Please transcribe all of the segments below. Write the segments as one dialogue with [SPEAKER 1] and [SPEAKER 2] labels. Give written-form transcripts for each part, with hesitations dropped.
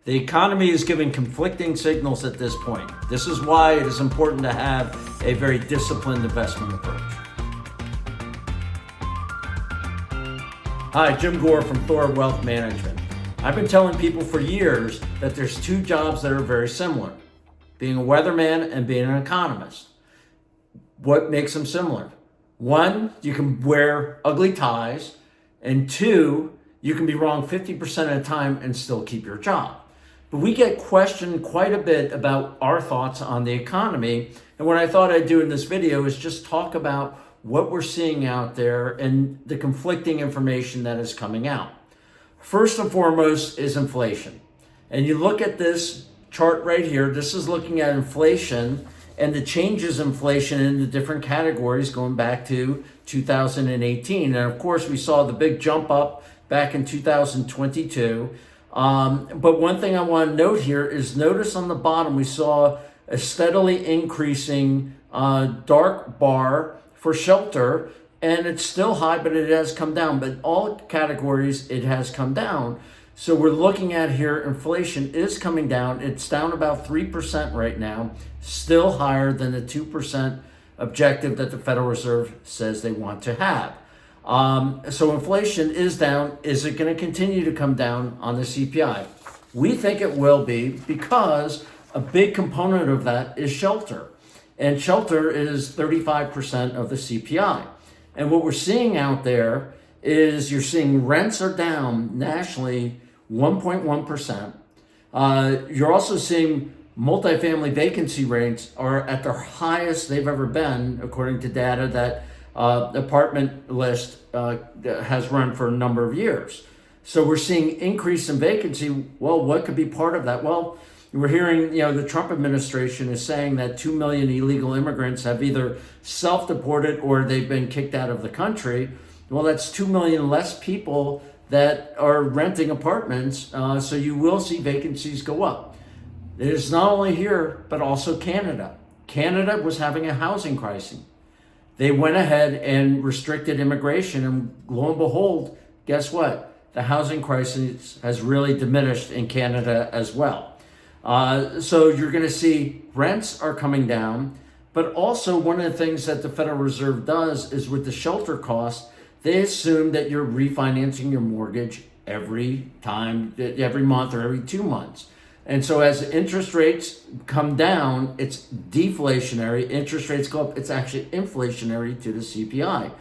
[SPEAKER 1] The economy is giving conflicting signals at this point. This is why it is important to have a very disciplined investment approach. Hi, Jim Gore from THOR Wealth Management. I've been telling people for years that there's two jobs that are very similar, being a weatherman and being an economist. What makes them similar? One, you can wear ugly ties, and two, you can be wrong 50% of the time and still keep your job. But we get questioned quite a bit about our thoughts on the economy. And what I thought I'd do in this video is just talk about what we're seeing out there and the conflicting information that is coming out. First and foremost is inflation. And you look at this chart right here, this is looking at inflation and the changes in inflation in the different categories going back to 2018. And of course, we saw the big jump up back in 2022. But one thing I want to note here is notice on the bottom, we saw a steadily increasing dark bar for shelter, and it's still high, but it has come down. But all categories, it has come down. So we're looking at here, inflation is coming down. It's down about 3% right now, still higher than the 2% objective that the Federal Reserve says they want to have. So inflation is down. Is it going to continue to come down on the CPI? We think it will be, because a big component of that is shelter. And shelter is 35% of the CPI. And what we're seeing out there is you're seeing rents are down nationally 1.1%. You're also seeing multifamily vacancy rates are at their highest they've ever been, according to data that apartment list has run for a number of years. So we're seeing increase in vacancy. Well, what could be part of that? Well, we're hearing, the Trump administration is saying that 2 million illegal immigrants have either self-deported or they've been kicked out of the country. Well, that's 2 million less people that are renting apartments. So you will see vacancies go up. It is not only here, but also Canada. Canada was having a housing crisis. They went ahead and restricted immigration, and lo and behold, guess what? The housing crisis has really diminished in Canada as well. So you're going to see rents are coming down, but also one of the things that the Federal Reserve does is with the shelter costs, they assume that you're refinancing your mortgage every month or every 2 months. And so as interest rates come down, it's deflationary. Interest rates go up, it's actually inflationary to the CPI.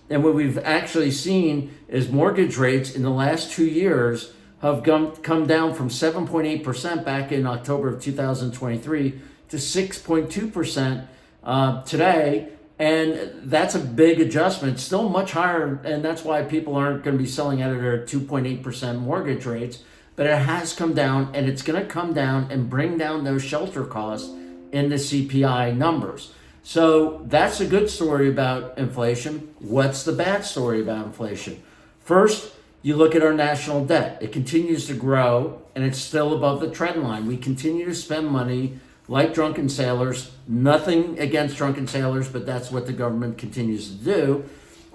[SPEAKER 1] And what we've actually seen is mortgage rates in the last 2 years have come down from 7.8% back in October of 2023 to 6.2% today. And that's a big adjustment, still much higher. And that's why people aren't going to be selling out at their 2.8% mortgage rates. But it has come down, and it's going to come down and bring down those shelter costs in the CPI numbers. So that's a good story about inflation. What's the bad story about inflation? First, you look at our national debt. It continues to grow, and it's still above the trend line. We continue to spend money like drunken sailors. Nothing against drunken sailors, but that's what the government continues to do.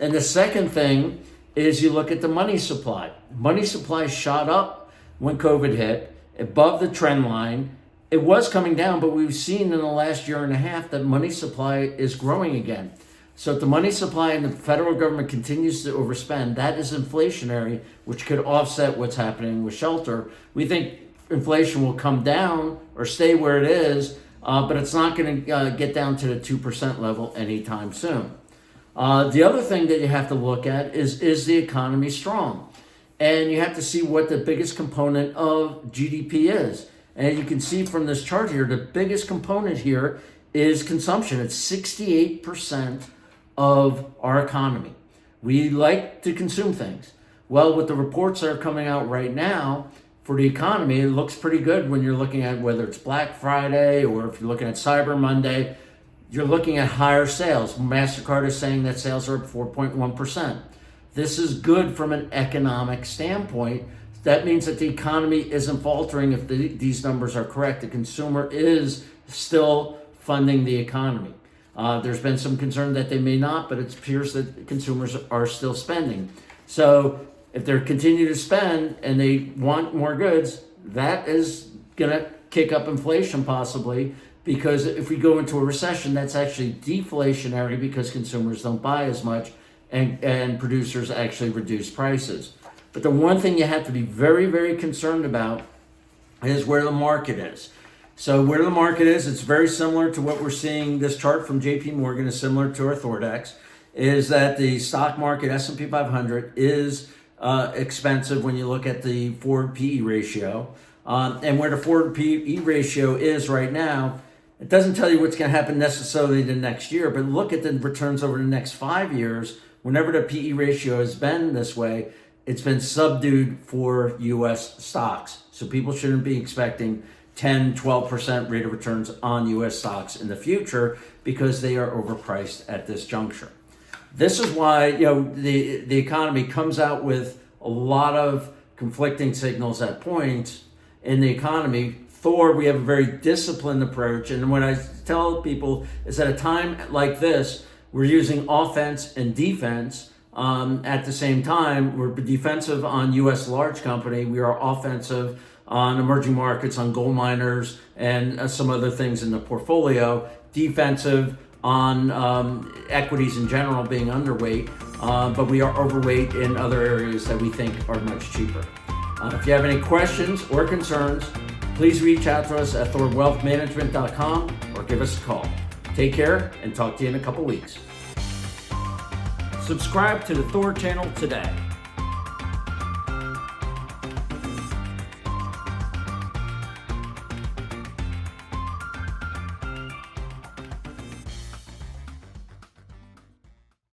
[SPEAKER 1] And the second thing is you look at the money supply. Money supply shot up when COVID hit, above the trend line. It was coming down, but we've seen in the last year and a half that money supply is growing again. So if the money supply and the federal government continues to overspend, that is inflationary, which could offset what's happening with shelter. We think inflation will come down or stay where it is, but it's not going to get down to the 2% level anytime soon. The other thing that you have to look at is the economy strong? And you have to see what the biggest component of GDP is. And you can see from this chart here, the biggest component here is consumption. It's 68% of our economy. We like to consume things. Well, with the reports that are coming out right now for the economy, it looks pretty good when you're looking at whether it's Black Friday or if you're looking at Cyber Monday, you're looking at higher sales. MasterCard is saying that sales are up 4.1%. This is good from an economic standpoint. That means that the economy isn't faltering if these numbers are correct. The consumer is still funding the economy. There's been some concern that they may not, but it appears that consumers are still spending. So if they continue to spend and they want more goods, that is going to kick up inflation possibly, because if we go into a recession, that's actually deflationary because consumers don't buy as much and producers actually reduce prices. But the one thing you have to be very, very concerned about is where the market is. So where the market is, it's very similar to what we're seeing. This chart from JP Morgan is similar to our THOR, is that the stock market S&P 500 is expensive when you look at the forward PE ratio. And where the forward PE ratio is right now, it doesn't tell you what's going to happen necessarily the next year, but look at the returns over the next 5 years. Whenever the PE ratio has been this way, it's been subdued for U.S. stocks. So people shouldn't be expecting 10, 12% rate of returns on U.S. stocks in the future because they are overpriced at this juncture. This is why the economy comes out with a lot of conflicting signals at points in the economy. THOR, we have a very disciplined approach. And what I tell people is at a time like this, we're using offense and defense. At the same time, we're defensive on U.S. large company. We are offensive on emerging markets, on gold miners, and some other things in the portfolio. Defensive on equities in general being underweight, but we are overweight in other areas that we think are much cheaper. If you have any questions or concerns, please reach out to us at thorwealthmanagement.com or give us a call. Take care and talk to you in a couple weeks. Subscribe to the THOR channel today.